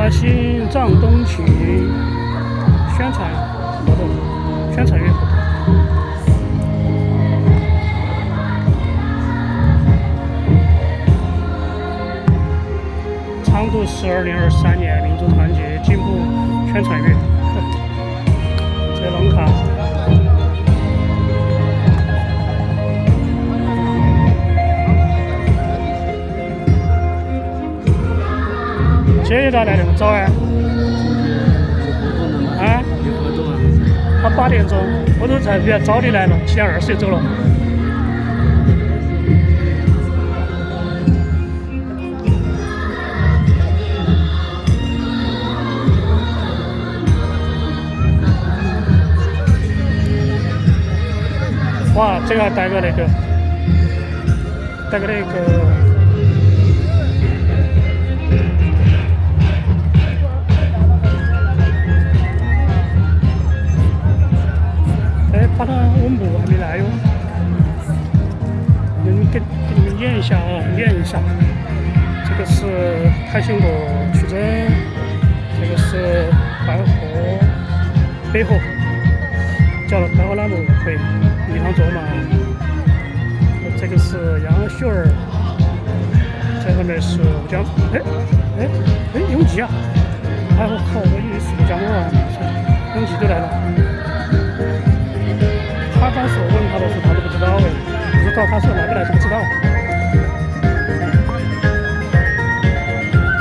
嘉兴藏东区宣传活动、宣传月活动。长度是2023年民族团结进步宣传月。这龙卡。今天咋来那么早啊？啊？他8点钟，我都才比较早的来了，7点20就走了。哇，这个还带个那个。把它我幕还没来哟，给你们演一下啊，演一下。这个是开心果取真，这个是白河北河，叫了白河栏目会一趟做嘛。这个是杨秀儿，这上面是吴江，永吉啊！哎我靠，我以为是吴江啊，永吉就来了。他当时我问他的时候，他都不知道不知道他是来不来都不知道。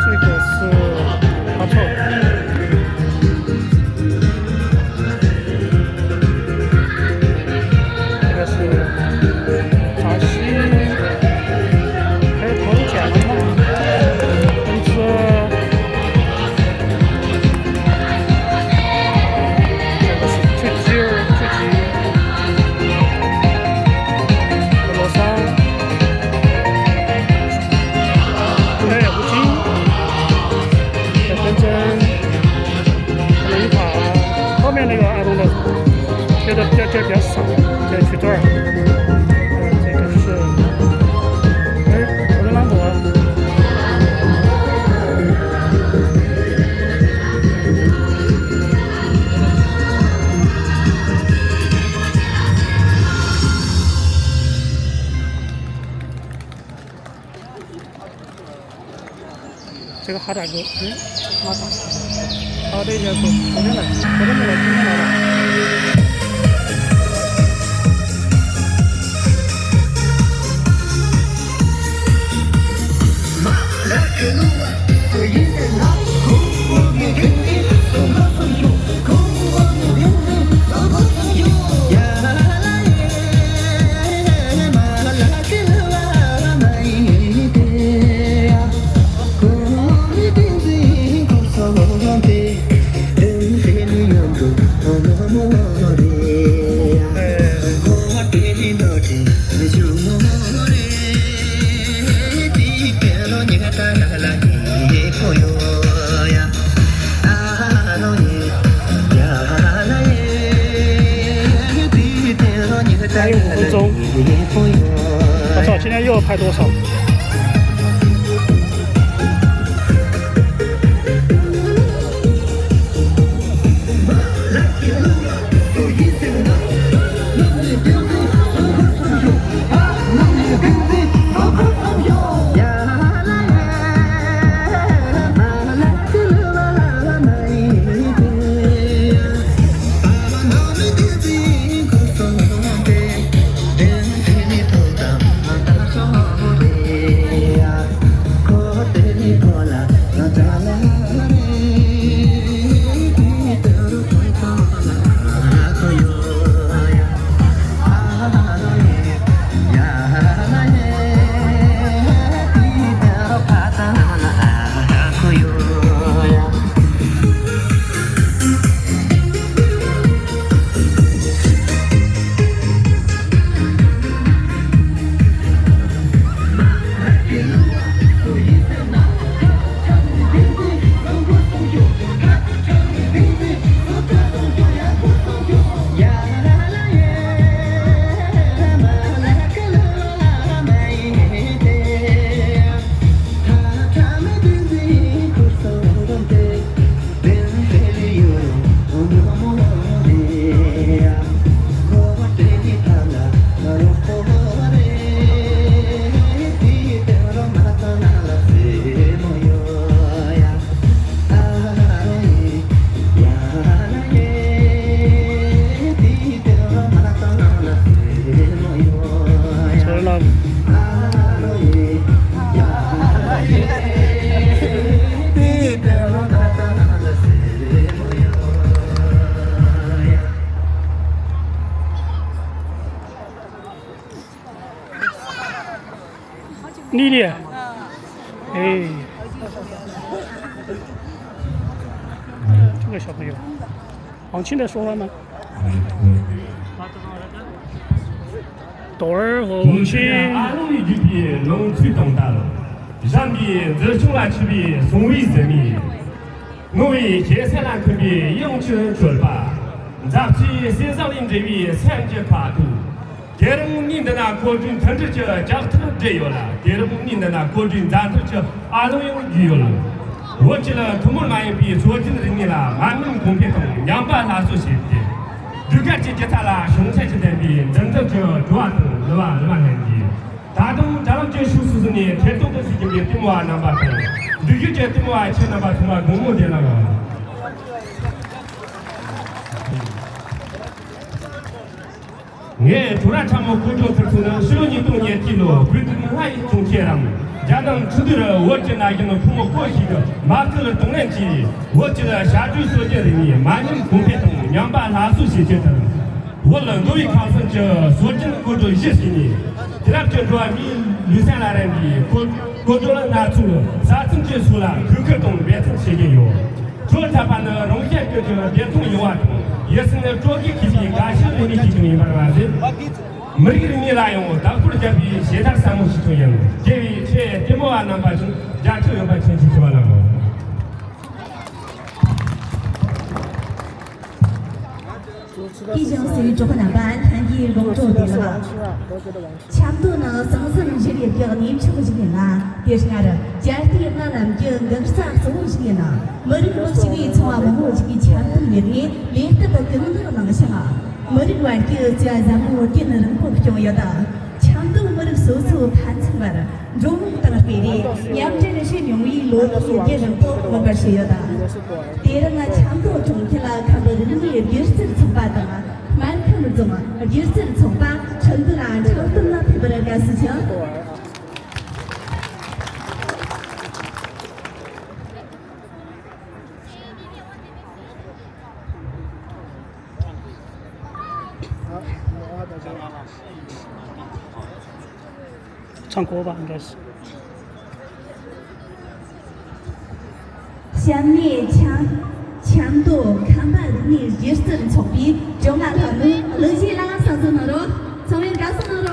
这个是阿臭，这个是扎西，还有头奖嘛，公司。这个是最鸡。比较少，这去这儿，这个是，我的兰博，这个哈大哥，马上，好的一天说，昨天没来，今天来了。还有5分钟，我操，今天又要拍多少？丽丽，哎，这个小朋友，王庆在说话吗？豆儿和王庆。安徽这边农村长大了，上边这从来这边从未人民，我为现在那这边永久做吧，咱们新上林这边参加跨度。第二五年的那国军同志就家头这有了，第二五年的那国军咱都就阿东有了。我记得他们那一边做的人啦，满民公平同，两百拿出去的。如果这他啦，凶残这边真的就多少同，是吧？是吧？兄弟，大东咱们这数40年，天东的事情别对我那么同，如果这对我钱那么同啊，公公的那个。예, 조라참모 고조 들투는 수련이 동예 길로 불등은 하이 종체람 자당 주들어 워쩌나기는 부모 꼬시고 마크를 동렌지 워쩌다 샤주 소재리니 많은 공패동 양반 하수시 제들 원래 노이 가서 저 소진 고조 이시니 드랍저 조아미 루산라렌디 고조는 나추로 사승제 수라 그거동 배틀 세계요 조타반은 롱제 그저 배통 요아동 예스는 쪼기 기비 가시는 기준이 말하지 머리를 라용 당부를 잡이 세탁 사무 시토연 제비 최 데모와 남바중 자초 연발 천지 지발하고已经是做很难办，谈的工作的了吧？强度呢，生生这里叫你出去的啦，第是啥的？家里那咱就跟上生活去的啦，没人说这个从啊，我这个强度里面，连得到更多那个啥啊，没人管就在咱们电脑人不重要的，强度没人搜索盘出来的，容易当个别的，要不真的是容易落到电人不我个是有的。第二呢，强度中起来，看到人们也就是从办的嘛。蛮看得懂啊，就是从把成都啦、成都啦，特别那个事情。唱歌吧，应该是。下面强度看板你就是从比中南头路线那个上次那个，从那个上那个。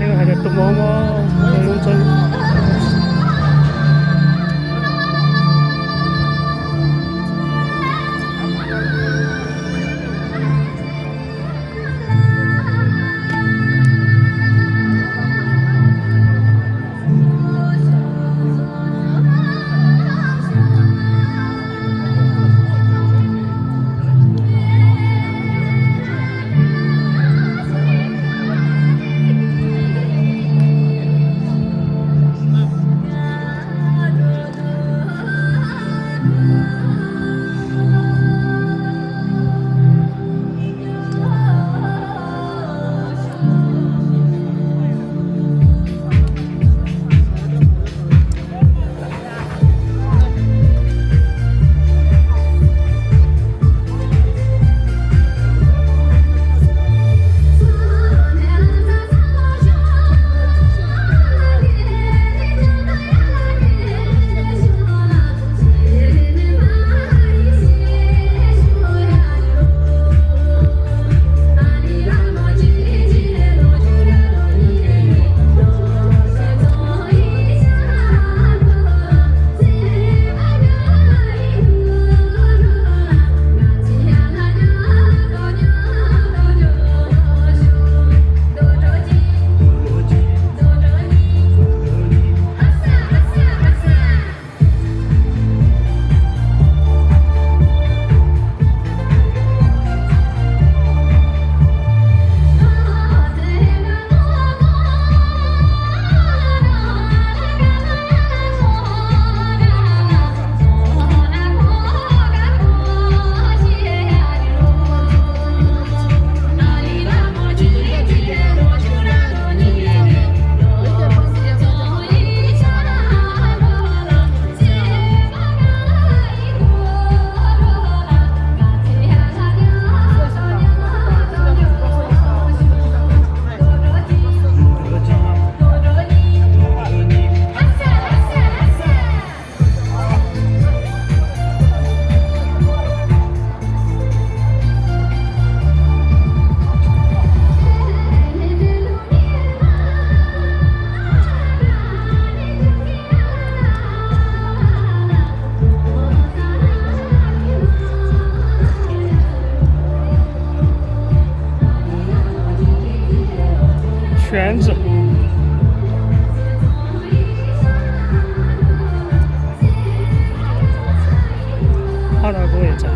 这个还叫董嬷嬷、董永珍。圈子。哈大哥也在。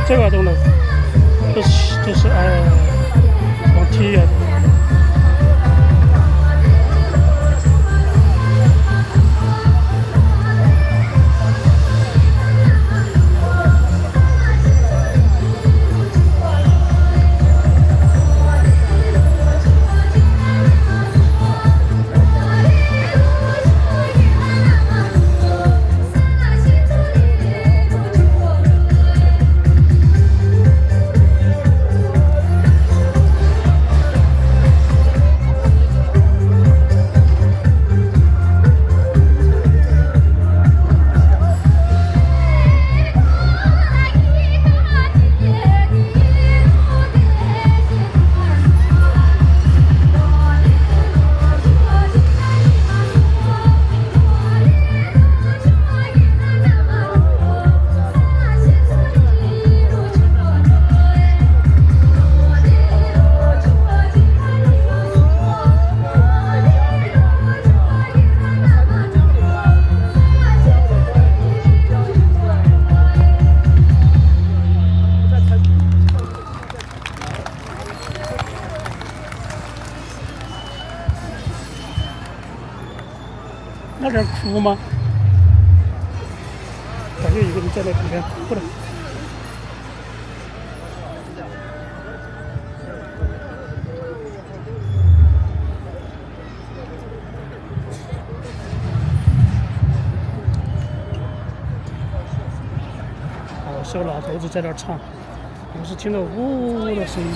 这个钟楼，就是往梯呀。那点哭吗？感觉有个人在那里面哭了。哦，是个老头子在那儿唱，我是听到呜的声音。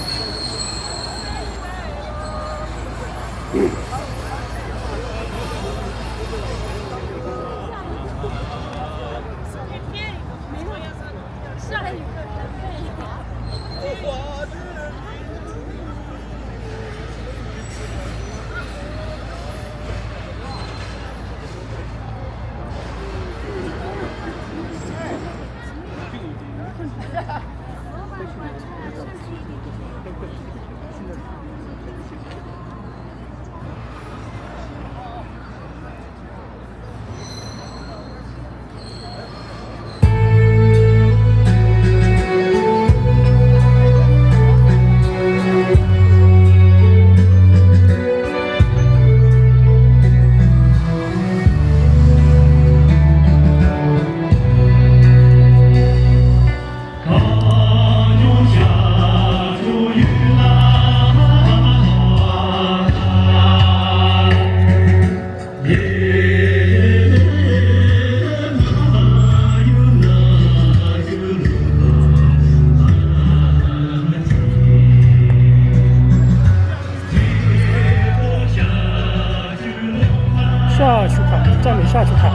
下去看。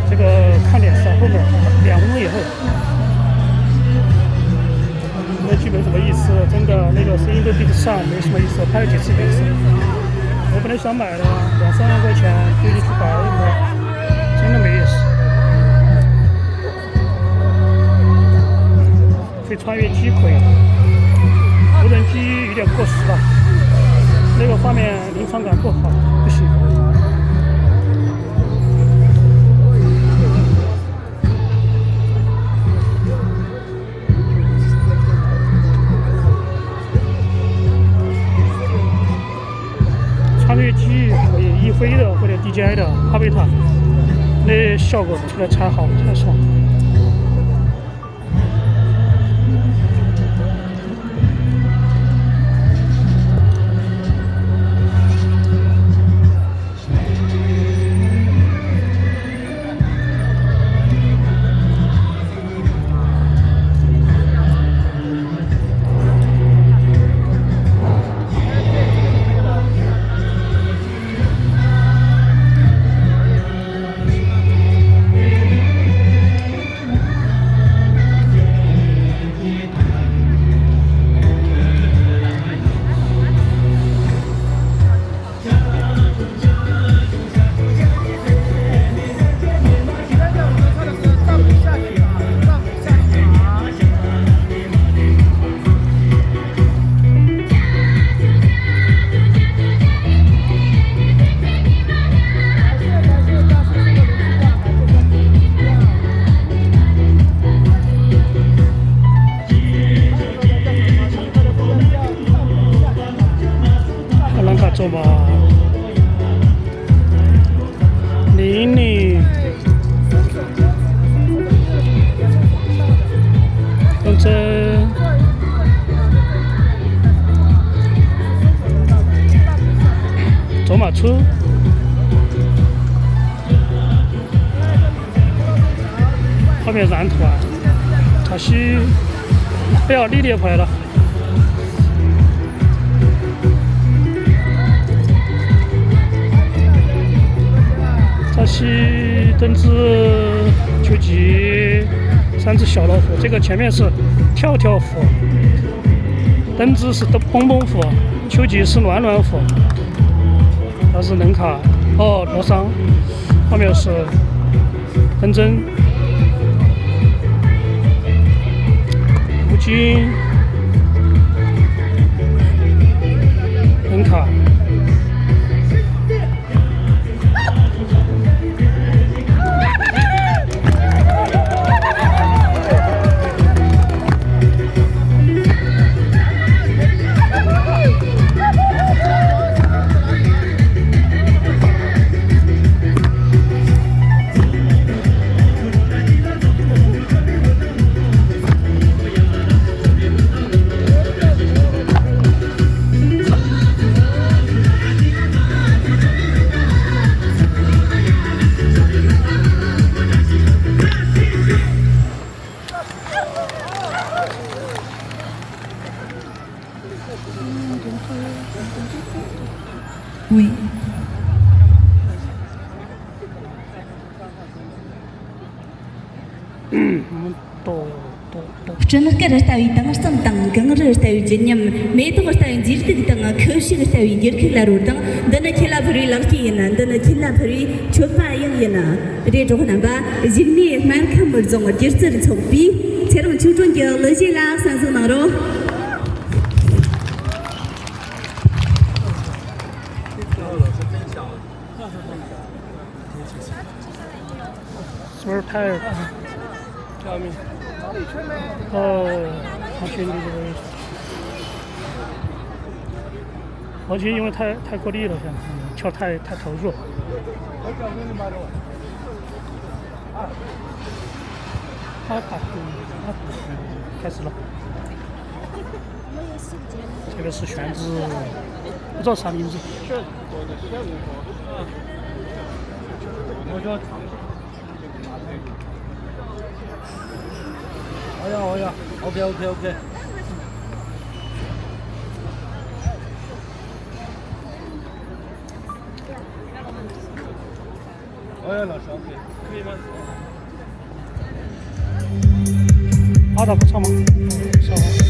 这个看点是后面2公里以后。那剧本什么意思？真的那个是印度地上没什么意思，拍了几次没意思。我本来想买的2-3万块钱丢进去摆一模，真的没意思。飞穿越机可以，无人机有点过时了，那个画面临场感不好，不行。穿越机可以一飞的或者 DJI 的哈贝塔，那效果出来才好才爽。走吧，00认真，走马车，后面燃团，塔西，哎呀，丽丽也来了。扎西登之丘吉3只小老虎，这个前面是跳跳虎，登之是蹦蹦虎，丘吉是暖暖虎，它是能卡哦罗桑，后面是登真吴京能卡。Oui. Чөнөх гэртэви дангасан дан гэнгэртэви жиням мэдгэртэви жирдэг дан көшигтэви гэрхлэрүүдан дана келабри лагтиена дана келабри чөпаяна рэжохнамба жинни манкамэр зонго жирцэр цогби цэрэн чүжүнгэ лэжила сансунаро是太下面黄群这个位置，黄群因为太过力了，跳太投入。开始了。这个是玄子，不知道啥名字。哎呀 ，OK。哦呀，老师 OK，可以吗？打得不错嘛，小王。